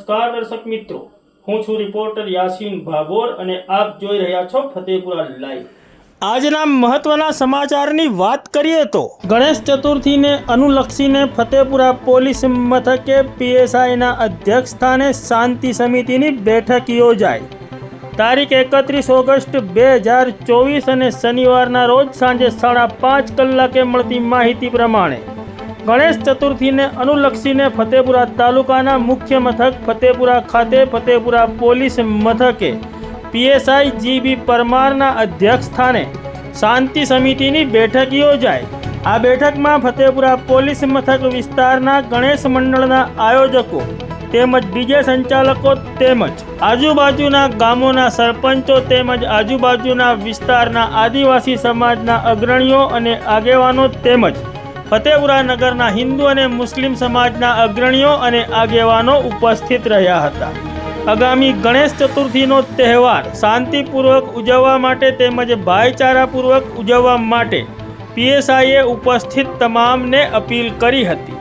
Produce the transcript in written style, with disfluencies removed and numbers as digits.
નમસ્કાર દર્શક મિત્રો, હું છું રિપોર્ટર યાસીન ભાગોર અને આપ જોઈ રહ્યા છો ફતેપુરા લાઈવ। આજના મહત્વના સમાચારની વાત કરીએ તો ગણેશ ચતુર્થીને અનુલક્ષીને ફતેપુરા પોલીસ મથકે પીએસઆઈના અધ્યક્ષ સ્થાને શાંતિ સમિતિની બેઠક યોજાઈ। તારીખ 31 ઓગસ્ટ 2024 અને શનિવારના રોજ સાંજે 5:30 કલાકે મળતી માહિતી પ્રમાણે ગણેશ ચતુર્થીને અનુલક્ષીને ફતેપુરા તાલુકાના મુખ્ય મથક ફતેપુરા ખાતે ફતેપુરા પોલીસ મથકે પીએસઆઈ જીબી પરમારના અધ્યક્ષ સ્થાને શાંતિ સમિતિની બેઠક યોજાઈ। આ બેઠકમાં ફતેપુરા પોલીસ મથક વિસ્તારના ગણેશ મંડળના આયોજકો તેમજ ડીજે સંચાલકો તેમજ આજુબાજુના ગામોના સરપંચો તેમજ આજુબાજુના વિસ્તારના આદિવાસી સમાજના અગ્રણીઓ અને આગેવાનો તેમજ ફતેપુરા નગરના હિન્દુ અને મુસ્લિમ સમાજના અગ્રણીઓ અને આગેવાનો ઉપસ્થિત રહ્યા હતા। આગામી ગણેશ ચતુર્થીનો તહેવાર શાંતિપૂર્વક ઉજવવા માટે તેમજ ભાઈચારાપૂર્વક ઉજવવા માટે પીએસઆઈએ ઉપસ્થિત તમામને અપીલ કરી હતી।